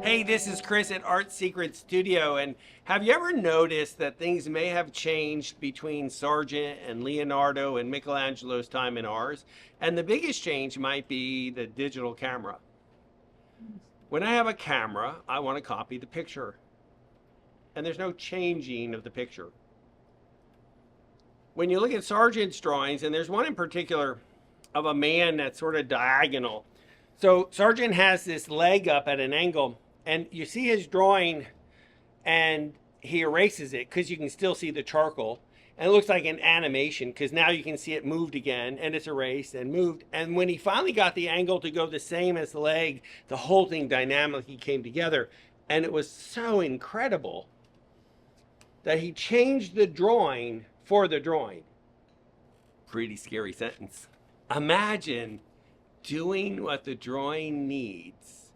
Hey, this is Chris at Art Secret Studio, and have you ever noticed that things may have changed between Sargent and Leonardo and Michelangelo's time and ours? And the biggest change might be the digital camera. When I have a camera, I want to copy the picture, and there's no changing of the picture. When you look at Sargent's drawings, and there's one in particular of a man that's sort of diagonal. So Sargent has this leg up at an angle, and you see his drawing, and he erases it because you can still see the charcoal. And it looks like an animation because now you can see it moved again, and it's erased and moved. And when he finally got the angle to go the same as the leg, the whole thing dynamically came together. And it was so incredible that he changed the drawing for the drawing. Pretty scary sentence. Imagine doing what the drawing needs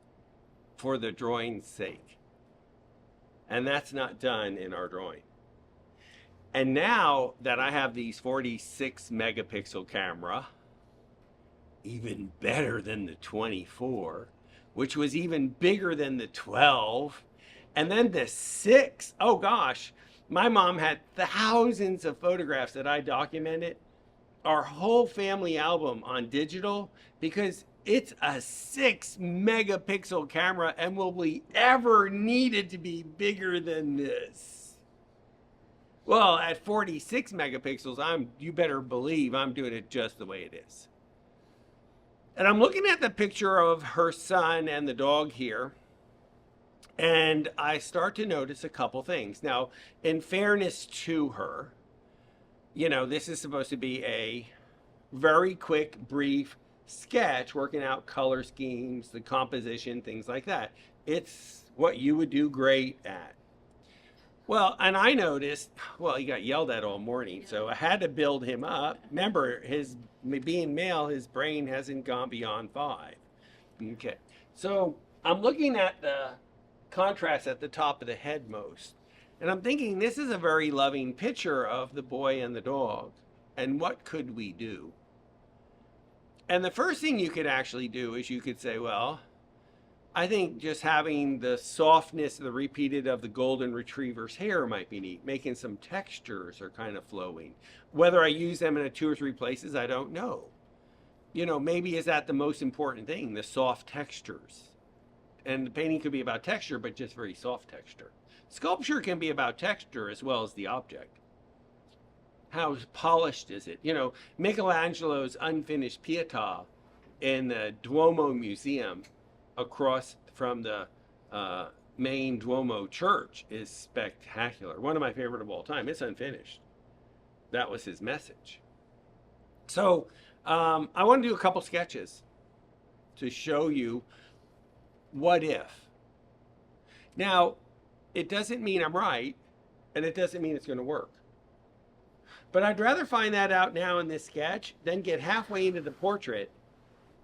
for the drawing's sake. And that's not done in our drawing. And now that I have these 46 megapixel camera, even better than the 24, which was even bigger than the 12, and then the 6, oh gosh, my mom had thousands of photographs that I documented, our whole family album on digital, because it's a 6 megapixel camera, and will we ever need it to be bigger than this? Well, at 46 megapixels, you better believe I'm doing it just the way it is. And I'm looking at the picture of her son and the dog here, and I start to notice a couple things. Now, in fairness to her, this is supposed to be a very quick, brief sketch working out color schemes, the composition, things like that. It's what you would do great at. Well, and I noticed, he got yelled at all morning, so I had to build him up. Remember, being male, his brain hasn't gone beyond 5. Okay, so I'm looking at the contrast at the top of the head most. And I'm thinking, this is a very loving picture of the boy and the dog. And what could we do? And the first thing you could actually do is you could say, well, I think just having the softness, the repeated of the golden retriever's hair might be neat. Making some textures are kind of flowing. Whether I use them in 2 or 3 places, I don't know. Maybe is that the most important thing, the soft textures. And the painting could be about texture, but just very soft texture. Sculpture can be about texture as well as the object. How polished is it? Michelangelo's unfinished Pietà in the Duomo Museum across from the main Duomo church is spectacular. One of my favorite of all time. It's unfinished. That was his message. So I want to do a couple sketches to show you what if. Now, it doesn't mean I'm right, and it doesn't mean it's going to work. But I'd rather find that out now in this sketch than get halfway into the portrait,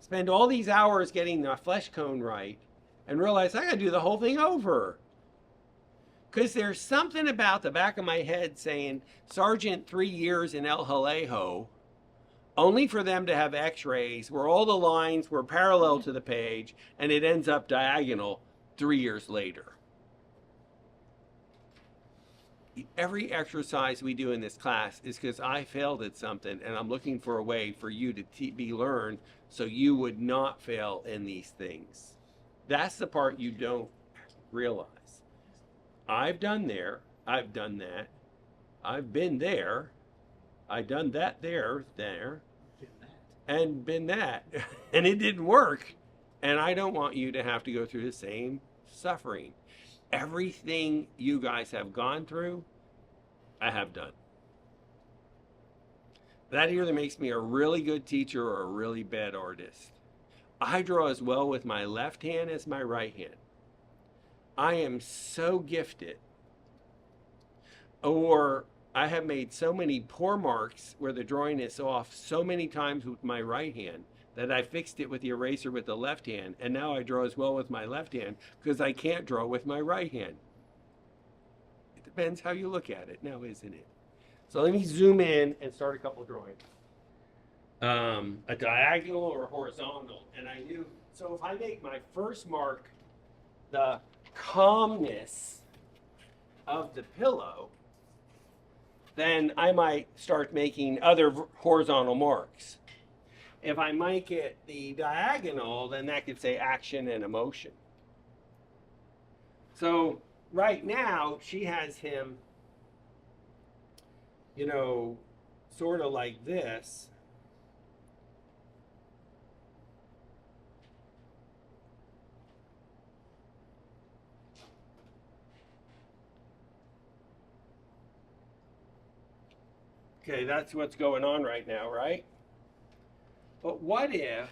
spend all these hours getting the flesh cone right, and realize I got to do the whole thing over. Because there's something about the back of my head saying, Sargent 3 years in El Jalejo, only for them to have x-rays where all the lines were parallel to the page, and it ends up diagonal 3 years later. Every exercise we do in this class is because I failed at something, and I'm looking for a way for you to be learned so you would not fail in these things. That's the part you don't realize. I've done there, I've done that, I've been there, I've done that there, and been that, and it didn't work. And I don't want you to have to go through the same suffering. Everything you guys have gone through, I have done. That either makes me a really good teacher or a really bad artist. I draw as well with my left hand as my right hand. I am so gifted. Or I have made so many poor marks where the drawing is off so many times with my right hand that I fixed it with the eraser with the left hand, and now I draw as well with my left hand because I can't draw with my right hand. It depends how you look at it now, isn't it? So let me zoom in and start a couple drawings. A diagonal or a horizontal, and I knew, so if I make my first mark, the calmness of the pillow, then I might start making other horizontal marks. If I make it the diagonal, then that could say action and emotion. So right now, she has him, you know, sort of like this. Okay, that's what's going on right now, right? But what if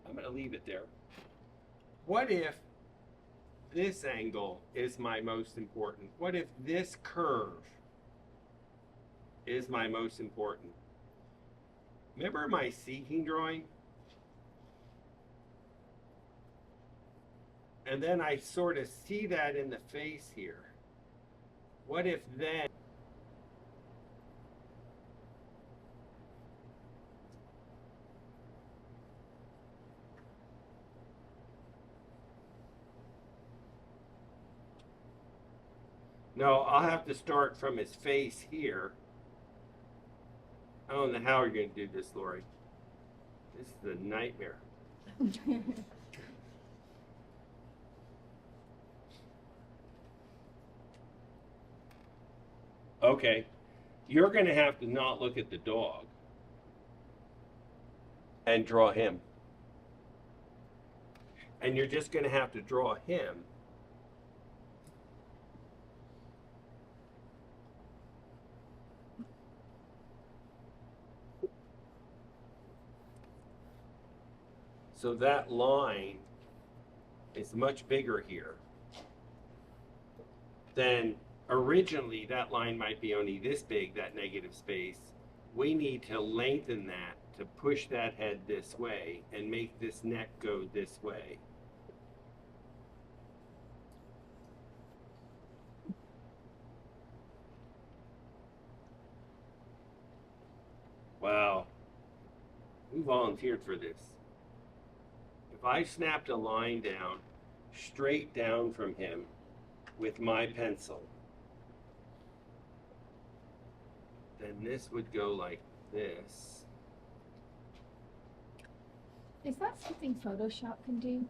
I'm going to leave it there. What if this angle is my most important? What if this curve is my most important? Remember my seeking drawing? And then I sort of see that in the face here. What if then no, I'll have to start from his face here. I don't know how you're going to do this, Lori. This is a nightmare. Okay, you're going to have to not look at the dog and draw him. And you're just going to have to draw him. So that line is much bigger here than originally. That line might be only this big, that negative space. We need to lengthen that to push that head this way and make this neck go this way. Wow, who volunteered for this? If I snapped a line down, straight down from him with my pencil, then this would go like this. Is that something Photoshop can do?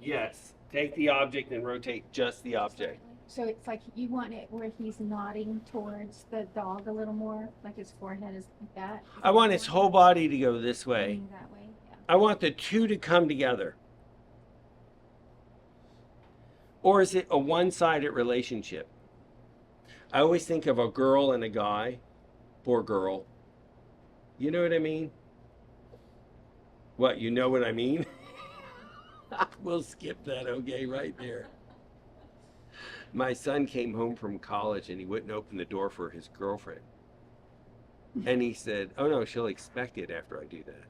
Yes, take the object and rotate just the object. So it's like you want it where he's nodding towards the dog a little more, like his forehead is like that. I want his whole body to go this way. Leaning that way, yeah. I want the two to come together. Or is it a one-sided relationship? I always think of a girl and a guy. Poor girl. You know what I mean? What, you know what I mean? We'll skip that, okay, right there. My son came home from college and he wouldn't open the door for his girlfriend. And he said, oh no, she'll expect it after I do that.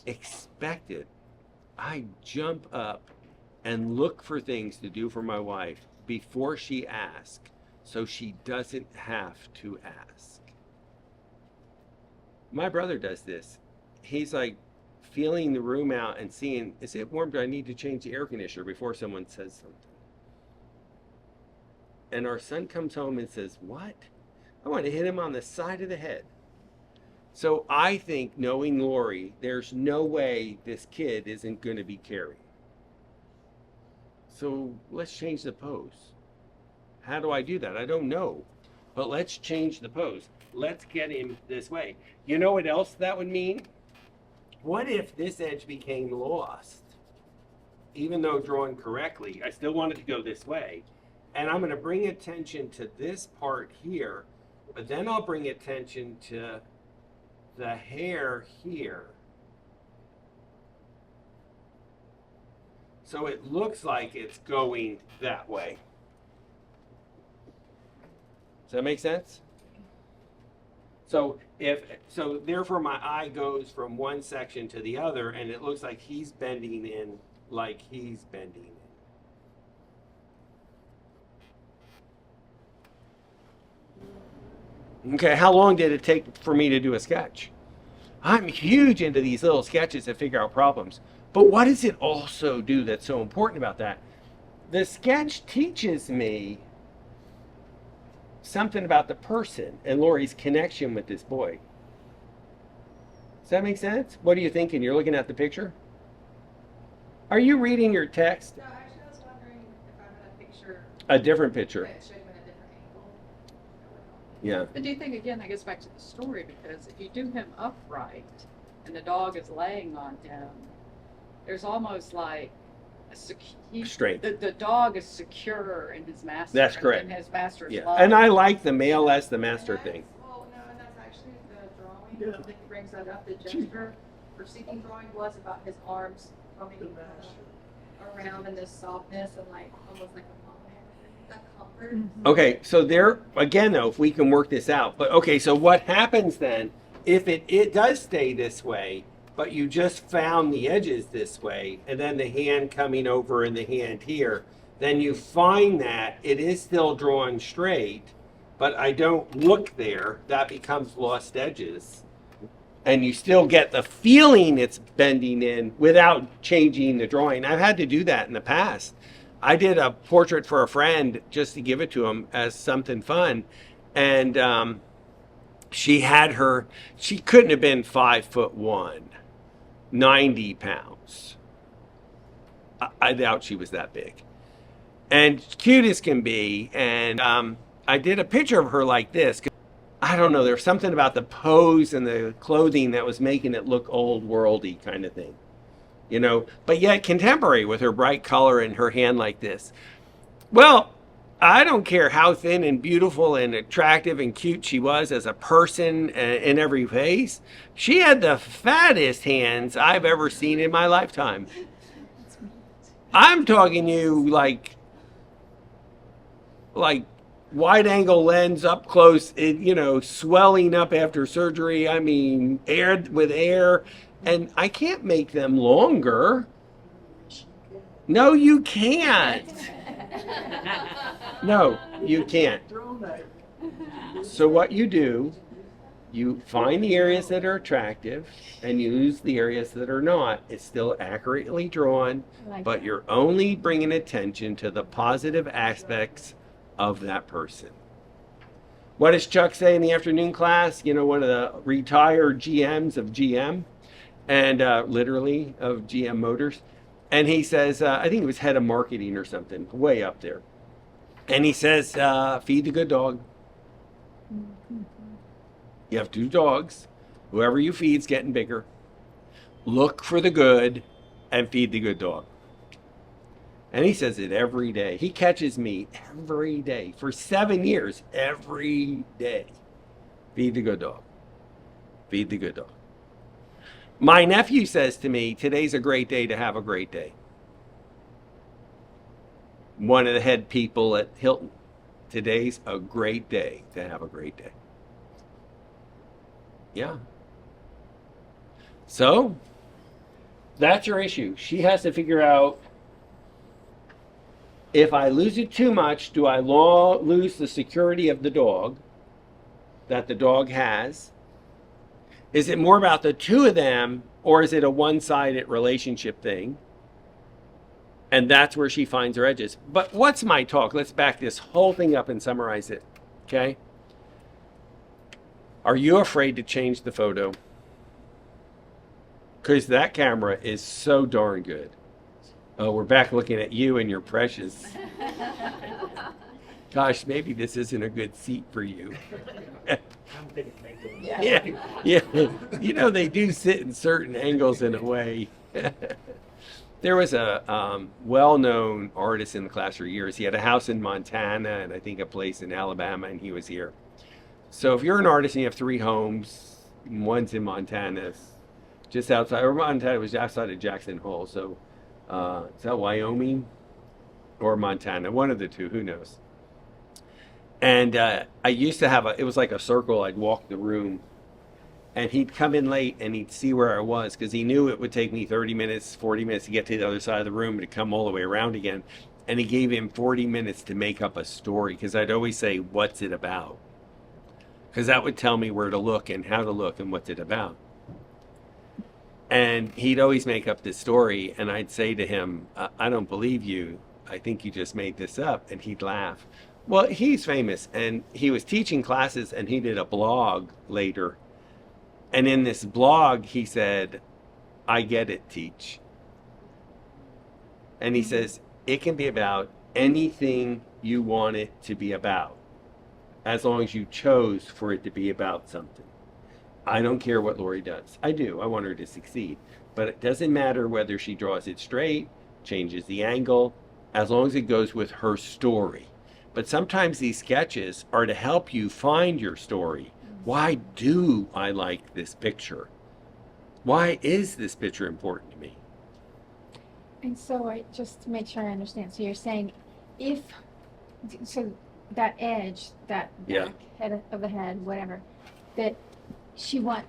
Expect it. I jump up and look for things to do for my wife before she asks, so she doesn't have to ask. My brother does this. He's like feeling the room out and seeing, is it warm? Do I need to change the air conditioner before someone says something? And our son comes home and says, what? I want to hit him on the side of the head. So I think, knowing Lori, there's no way this kid isn't going to be caring. So let's change the pose. How do I do that? I don't know. But let's change the pose. Let's get him this way. You know what else that would mean? What if this edge became lost? Even though drawn correctly, I still want it to go this way. And I'm going to bring attention to this part here, but then I'll bring attention to the hair here. So it looks like it's going that way. Does that make sense? So therefore my eye goes from one section to the other, and it looks like he's bending in like he's bending in. Okay, how long did it take for me to do a sketch? I'm huge into these little sketches that figure out problems. But what does it also do that's so important about that? The sketch teaches me something about the person and Lori's connection with this boy. Does that make sense? What are you thinking? You're looking at the picture? Are you reading your text? No, actually, I was wondering if I'm in a picture. A different picture. That should have been a different angle. Yeah. But do you think, again, that goes back to the story, because if you do him upright and the dog is laying on him, there's almost like a Strength. The dog is secure in his master. That's correct. And his master's Yeah. love. And I like the male as the master thing. Well, no, and that's actually the drawing. Yeah. I think he brings that up. The gesture for seeking drawing was about his arms coming around in this softness and like almost like a moment, that comfort. Okay, so there, again though, if we can work this out. But okay, so what happens then if it does stay this way, but you just found the edges this way, and then the hand coming over and the hand here, then you find that it is still drawn straight, but I don't look there, that becomes lost edges. And you still get the feeling it's bending in without changing the drawing. I've had to do that in the past. I did a portrait for a friend just to give it to him as something fun. And she couldn't have been 5'1", 90 pounds. I doubt she was that big. And cute as can be. And I did a picture of her like this. I don't know, there's something about the pose and the clothing that was making it look old worldy kind of thing. You know, but yet contemporary with her bright color and her hand like this. Well, I don't care how thin and beautiful and attractive and cute she was as a person in every face. She had the fattest hands I've ever seen in my lifetime. I'm talking you like wide angle lens up close, swelling up after surgery. I mean, air. And I can't make them longer. No, you can't. No, you can't. So what you do, you find the areas that are attractive and use the areas that are not. It's still accurately drawn, but you're only bringing attention to the positive aspects of that person. What does Chuck say in the afternoon class? You know, one of the retired GMs of GM, and literally of GM Motors. And he says, I think he was head of marketing or something, way up there. And he says, feed the good dog. You have two dogs. Whoever you feed's getting bigger. Look for the good and feed the good dog. And he says it every day. He catches me every day for 7 years, every day. Feed the good dog. Feed the good dog. My nephew says to me, today's a great day to have a great day. One of the head people at Hilton. Today's a great day to have a great day. Yeah. So, that's your issue. She has to figure out, if I lose it too much, do I lose the security of the dog that the dog has? Is it more about the two of them, or is it a one-sided relationship thing? And that's where she finds her edges. But what's my talk? Let's back this whole thing up and summarize it, okay? Are you afraid to change the photo? Because that camera is so darn good. Oh, we're back looking at you and your precious. Gosh, maybe this isn't a good seat for you. Yeah. You know, they do sit in certain angles in a way. There was a well-known artist in the class for years. He had a house in Montana and I think a place in Alabama, and he was here. So if you're an artist and you have 3 homes, one's in Montana, just outside, or Montana was outside of Jackson Hole. So is that Wyoming or Montana? One of the two, who knows? And I used to have it was like a circle. I'd walk the room and he'd come in late and he'd see where I was, because he knew it would take me 30 minutes, 40 minutes to get to the other side of the room and to come all the way around again. And he gave him 40 minutes to make up a story, because I'd always say, what's it about? because that would tell me where to look and how to look and what's it about. And he'd always make up this story, and I'd say to him, I don't believe you. I think you just made this up. And he'd laugh. Well, he's famous, and he was teaching classes, and he did a blog later. And in this blog, he said, I get it, teach. And he says, it can be about anything you want it to be about, as long as you chose for it to be about something. I don't care what Lori does. I do. I want her to succeed. But it doesn't matter whether she draws it straight, changes the angle, as long as it goes with her story. But sometimes these sketches are to help you find your story. Why do I like this picture? Why is this picture important to me? And so just to make sure I understand, so you're saying so that edge, that Yeah. back head of the head, whatever, that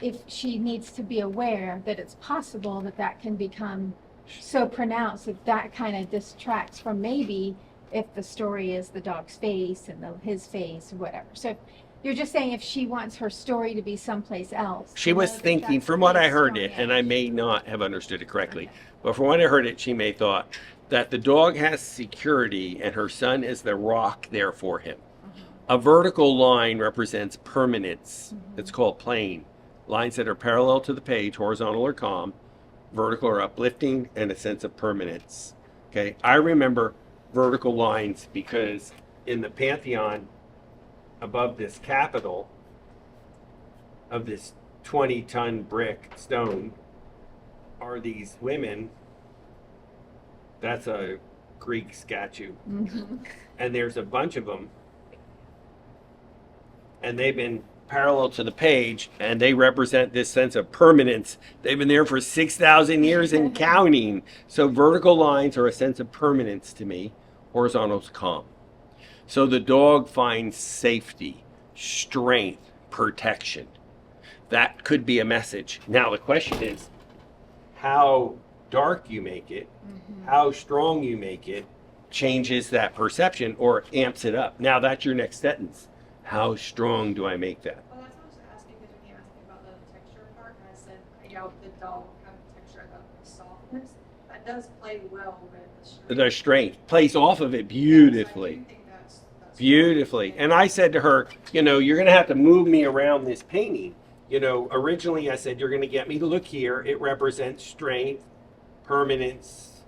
if she needs to be aware that it's possible that can become so pronounced that kind of distracts from maybe if the story is the dog's face and his face or whatever. So you're just saying if she wants her story to be someplace else. She was thinking, from what I heard it, and I may not have understood it correctly, but from what I heard it, she may thought that the dog has security and her son is the rock there for him. A vertical line represents permanence. It's called plane. Lines that are parallel to the page, horizontal or calm, vertical or uplifting, and a sense of permanence. Okay, I remember vertical lines because in the Pantheon, above this Capitol of this 20-ton brick stone, are these women. That's a Greek statue. And there's a bunch of them. And they've been parallel to the page, and they represent this sense of permanence. They've been there for 6,000 years and counting. So vertical lines are a sense of permanence to me. Horizontal's calm. So the dog finds safety, strength, protection. That could be a message. Now the question is how dark you make it, how strong you make it, changes that perception or amps it up. Now that's your next sentence. How strong do I make that? Well, that's what I was asking, because when you asked me about the texture part, and I said, the dog kind of texture, the softness, that does play well with the strength. The strength plays off of it beautifully. Yes, I do think that's Beautifully. And I said to her, you're going to have to move me around this painting. Originally I said, you're going to get me to look here. It represents strength, permanence,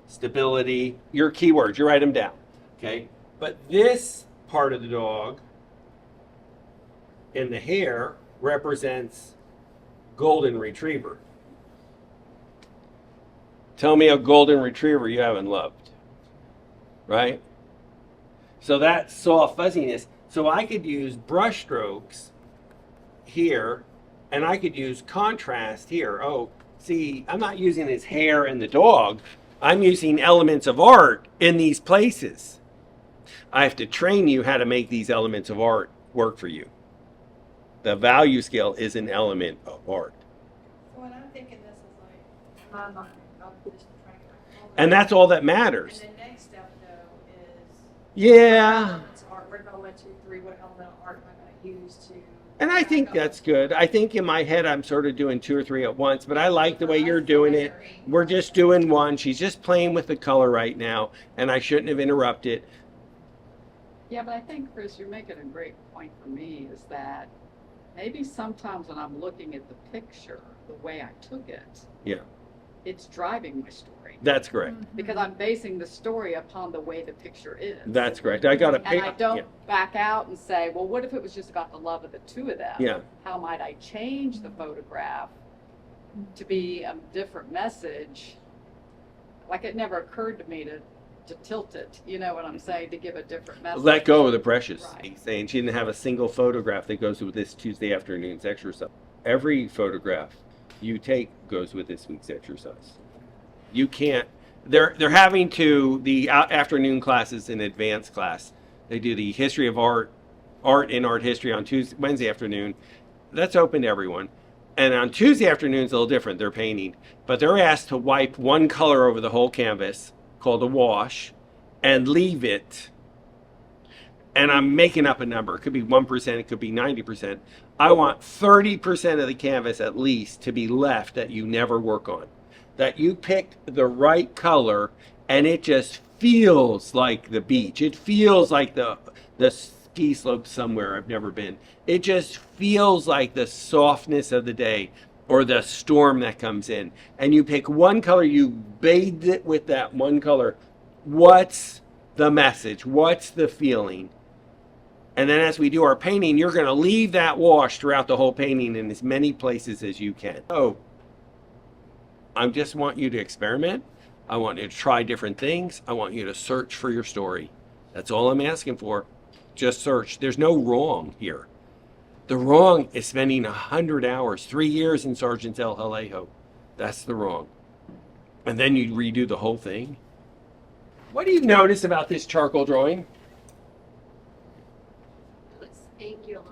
stability, your keywords. You write them down. Okay. But this part of the dog in the hair represents golden retriever. Tell me a golden retriever you haven't loved. Right? So that soft fuzziness. So I could use brush strokes here, and I could use contrast here. Oh, see, I'm not using his hair and the dog. I'm using elements of art in these places. I have to train you how to make these elements of art work for you. The value scale is an element of art. So when I'm thinking this is like, my mind, I'm just trying to And that's all that matters. And the next step, though, is Yeah. elements of art. We're going 1, 2, 3. What element of art am I going to use to? And I think that's good. I think in my head I'm sort of doing 2 or 3 at once, but I like the way you're doing it. We're just doing one. She's just playing with the color right now, and I shouldn't have interrupted. Yeah, but I think, Chris, you're making a great point for me, is that maybe sometimes when I'm looking at the picture, the way I took it, Yeah, it's driving my story. that's correct. Because I'm basing the story upon the way the picture is. That's correct. I got to pay. And I don't back out and say, well, what if it was just about the love of the two of them? Yeah. How might I change the photograph to be a different message? Like, it never occurred to me to tilt it, you know what I'm saying, to give a different message. Let go of the precious. Right. Saying she didn't have a single photograph that goes with this Tuesday afternoon's exercise. Every photograph you take goes with this week's exercise. You can't. They're having the afternoon classes in advanced class. They do the history of art and art history on Wednesday afternoon. That's open to everyone. And on Tuesday afternoon it's a little different. They're painting, but they're asked to wipe one color over the whole canvas, called a wash, and leave it and I'm making up a number. It could be 1%, it could be 90%. I want 30% of the canvas at least to be left that you never work on. That you picked the right color and it just feels like the beach. It feels like the ski slope somewhere I've never been. It just feels like the softness of the day or the storm that comes in. And you pick one color, you bathe it with that one color. What's the message? What's the feeling? And then as we do our painting, you're going to leave that wash throughout the whole painting in as many places as you can. So I just want you to experiment. I want you to try different things. I want you to search for your story. That's all I'm asking for. Just search. There's no wrong here. The wrong is spending 100 hours, 3 years in Sargent's El Jalejo. That's the wrong. And then you redo the whole thing. What do you notice about this charcoal drawing? It looks angular.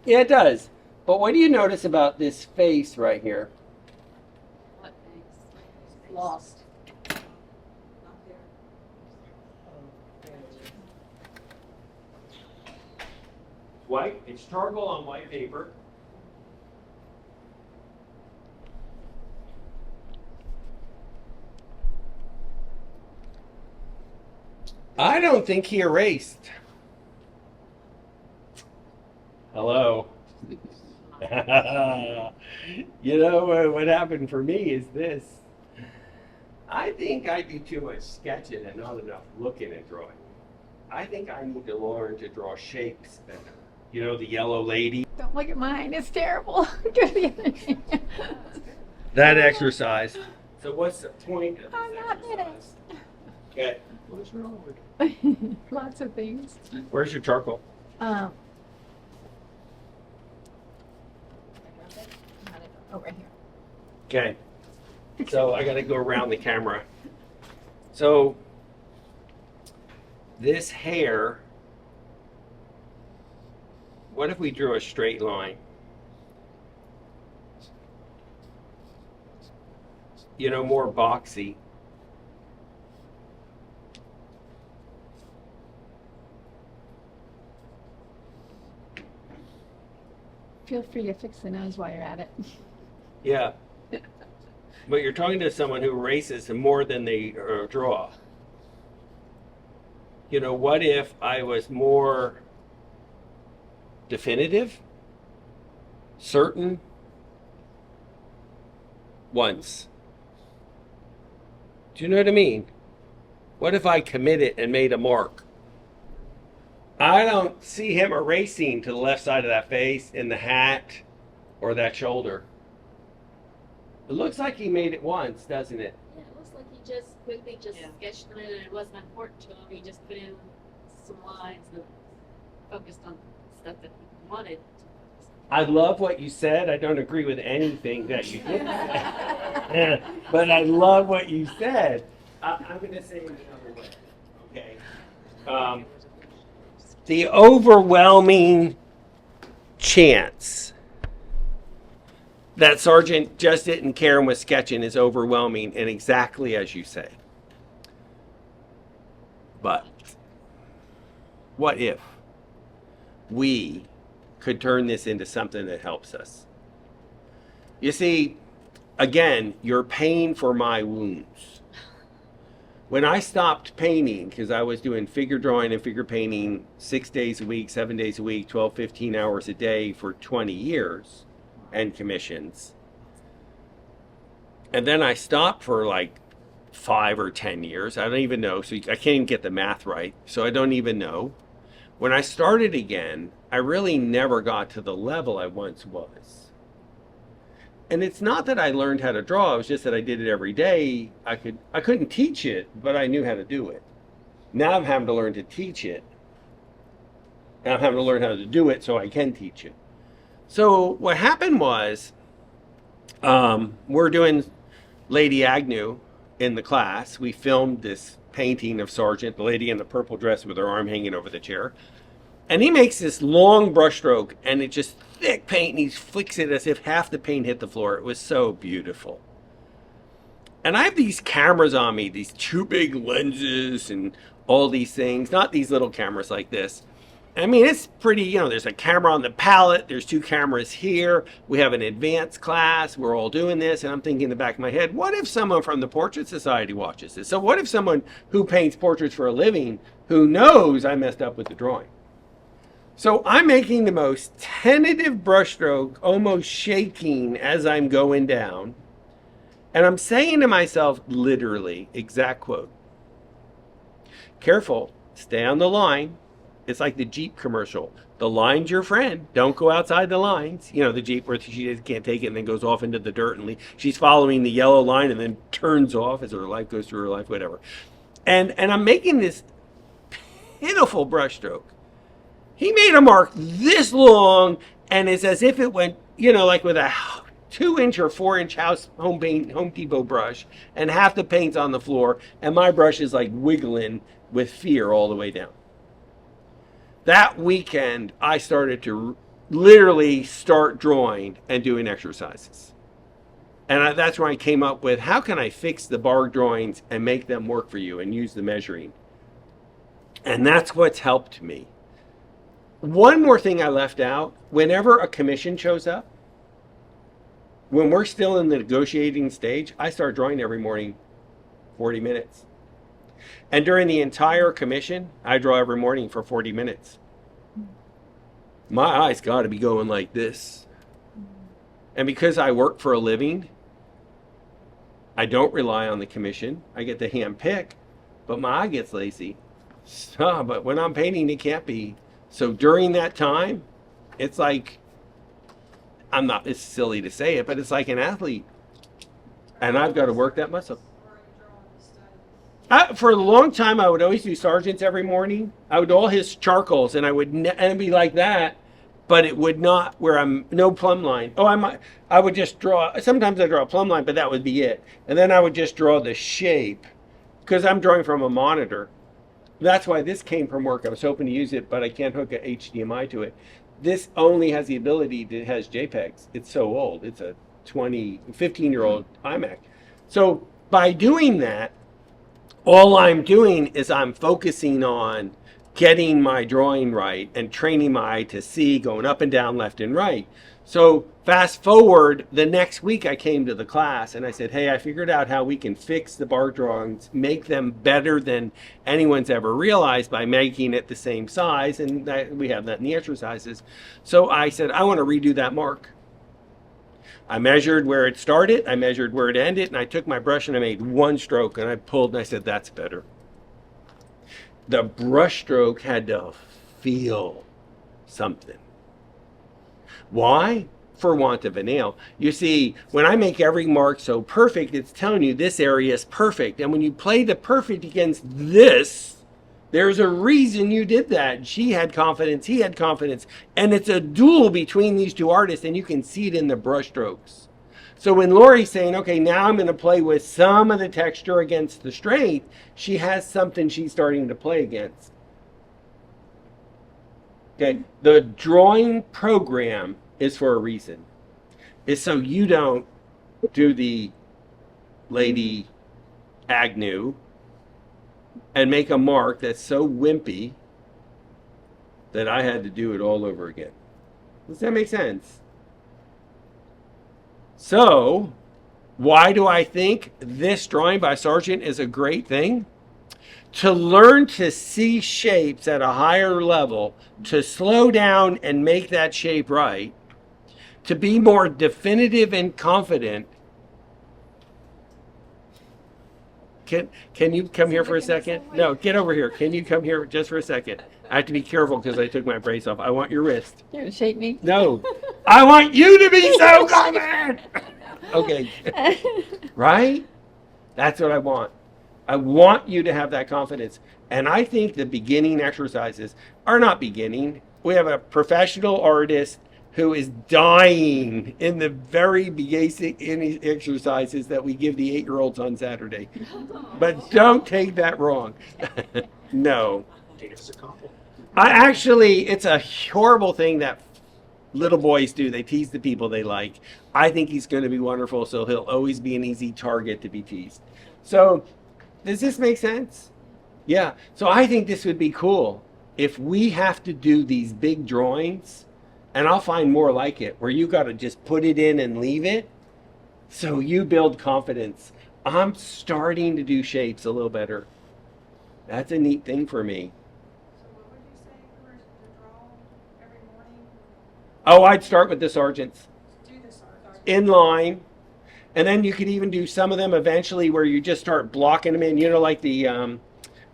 Yeah, it does. But what do you notice about this face right here? What things? Lost. Not there. White. It's charcoal on white paper. I don't think he erased. Hello. You know what happened for me is this. I think I do too much sketching and not enough looking at drawing. I think I need to learn to draw shapes better. You know, the yellow lady. Don't look at mine. It's terrible. Go to the other hand. That exercise. So what's the point of this I'm not in it. exercise? Okay. What's wrong with Lots of things. Where's your charcoal? Oh, right here. Okay. So I got to go around the camera. So this hair, what if we drew a straight line? You know, more boxy. Feel free to fix the nose while you're at it. Yeah. But you're talking to someone who erases more than they draw. You know, what if I was more definitive, certain, once? Do you know what I mean? What if I committed and made a mark? I don't see him erasing to the left side of that face, in the hat, or that shoulder. It looks like he made it once, doesn't it? Yeah, it looks like he just quickly Yeah. sketched on it and it wasn't important to him. He just put in some lines and focused on stuff that he wanted. I love what you said. I don't agree with anything that you did say. But I love what you said. I'm going to say it another way. Okay. The overwhelming chance that Sargent just didn't care and was sketching is overwhelming, and exactly as you say. But what if we could turn this into something that helps us? You see, again, you're paying for my wounds. When I stopped painting, because I was doing figure drawing and figure painting 6 days a week, 7 days a week, 12, 15 hours a day for 20 years and commissions. And then I stopped for like 5 or 10 years. I don't even know. So I can't even get the math right. So I don't even know. When I started again, I really never got to the level I once was. And it's not that I learned how to draw, it was just that I did it every day. I couldn't teach it, but I knew how to do it. Now I'm having to learn to teach it. And I'm having to learn how to do it so I can teach it. So what happened was, we're doing Lady Agnew in the class. We filmed this painting of Sargent, the lady in the purple dress with her arm hanging over the chair. And he makes this long brushstroke, and it's just thick paint, and he flicks it as if half the paint hit the floor. It was so beautiful. And I have these cameras on me, these 2 big lenses and all these things, not these little cameras like this. I mean, it's pretty, there's a camera on the pallet. There's 2 cameras here. We have an advanced class. We're all doing this. And I'm thinking in the back of my head, what if someone from the Portrait Society watches this? So what if someone who paints portraits for a living, who knows I messed up with the drawing? So I'm making the most tentative brushstroke, almost shaking as I'm going down. And I'm saying to myself, literally, exact quote, careful, stay on the line. It's like the Jeep commercial. The line's your friend. Don't go outside the lines. The Jeep where she can't take it and then goes off into the dirt and she's following the yellow line and then turns off as her life goes through her life, whatever. And I'm making this pitiful brushstroke. He made a mark this long, and it's as if it went, like with a 2-inch or 4-inch Home Depot brush, and half the paint's on the floor, and my brush is like wiggling with fear all the way down. That weekend, I started to literally start drawing and doing exercises. And that's where I came up with, how can I fix the bar drawings and make them work for you and use the measuring? And that's what's helped me. One more thing I left out, whenever a commission shows up, when we're still in the negotiating stage, I start drawing every morning 40 minutes. And during the entire commission, I draw every morning for 40 minutes. My eyes got to be going like this. And because I work for a living, I don't rely on the commission. I get to hand pick, but my eye gets lazy. But when I'm painting, it can't be. So during that time, it's like, it's silly to say it, but it's like an athlete. And I've got to work that muscle. For a long time, I would always do Sargent's every morning. I would do all his charcoals, and and it'd be like that, but it would not, where I'm, no plumb line. I would just draw, sometimes I draw a plumb line, but that would be it. And then I would just draw the shape, because I'm drawing from a monitor. That's why this came from work. I was hoping to use it, but I can't hook a HDMI to it. This only has the ability to, it has JPEGs. It's so old. It's a 15-year-old iMac. So by doing that, all I'm doing is I'm focusing on getting my drawing right and training my eye to see, going up and down, left and right. So fast forward, the next week I came to the class and I said, hey, I figured out how we can fix the bar drawings, make them better than anyone's ever realized by making it the same size. And we have that in the exercises. So I said, I want to redo that mark. I measured where it started, I measured where it ended, and I took my brush and I made one stroke and I pulled and I said, that's better. The brush stroke had to feel something. Why? For want of a nail. You see, when I make every mark so perfect, it's telling you this area is perfect. And when you play the perfect against this, there's a reason you did that. She had confidence, he had confidence. And it's a duel between these two artists, and you can see it in the brush strokes. So when Lori's saying, okay, now I'm going to play with some of the texture against the strength, she has something she's starting to play against. Okay, the drawing program is for a reason. It's so you don't do the Lady Agnew and make a mark that's so wimpy that I had to do it all over again. Does that make sense? So, why do I think this drawing by Sargent is a great thing? To learn to see shapes at a higher level, to slow down and make that shape right, to be more definitive and confident. Can you come here for a second? No, get over here. Can you come here just for a second? I have to be careful because I took my brace off. I want your wrist. You're gonna shape me? No. I want you to be so confident. Okay. Right? That's what I want. I want you to have that confidence. And I think the beginning exercises are not beginning. We have a professional artist who is dying in the very basic exercises that we give the 8-year-olds on Saturday. But don't take that wrong. No. It's a horrible thing that little boys do. They tease the people they like. I think he's going to be wonderful, so he'll always be an easy target to be teased. So, does this make sense? Yeah. So I think this would be cool if we have to do these big drawings, and I'll find more like it, where you got to just put it in and leave it, so you build confidence. I'm starting to do shapes a little better. That's a neat thing for me. So what would you say if we were to draw every morning? Oh, I'd start with the Sargents Do this art. in line, and then you could even do some of them eventually where you just start blocking them in. You know, like the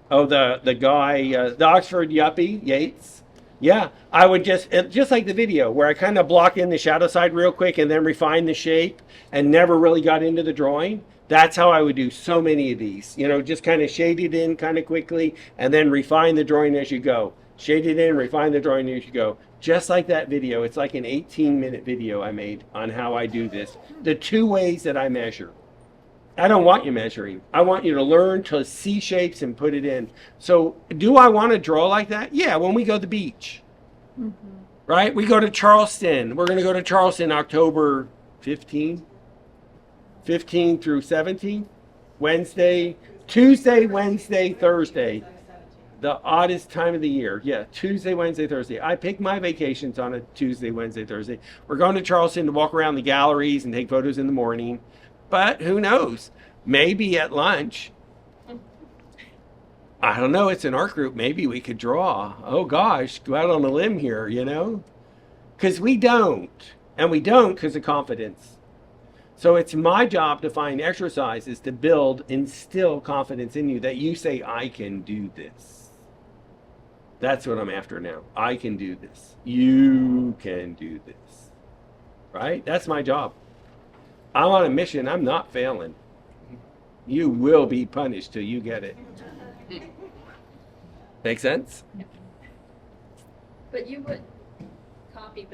guy, the Oxford Yuppie Yates. Yeah, I would just like the video where I kind of block in the shadow side real quick and then refine the shape and never really got into the drawing. That's how I would do so many of these. You know, just kind of shade it in kind of quickly and then refine the drawing as you go. Shade it in, refine the drawing as you go. Just like that video. It's like an 18-minute video I made on how I do this. The 2 ways that I measure. I don't want you measuring. I want you to learn to see shapes and put it in. So do I want to draw like that? Yeah, when we go to the beach. Mm-hmm. Right? We go to Charleston. We're going to go to Charleston October 15 through 17. Tuesday, Wednesday, Thursday. The oddest time of the year. Yeah, Tuesday, Wednesday, Thursday. I pick my vacations on a Tuesday, Wednesday, Thursday. We're going to Charleston to walk around the galleries and take photos in the morning. But who knows? Maybe at lunch. I don't know. It's an art group. Maybe we could draw. Oh gosh, go out on a limb here, you know? Because we don't. And we don't because of confidence. So it's my job to find exercises to build, instill confidence in you that you say, I can do this. That's what I'm after now. I can do this. You can do this. Right? That's my job. I'm on a mission. I'm not failing. You will be punished till you get it. Make sense? But you would copy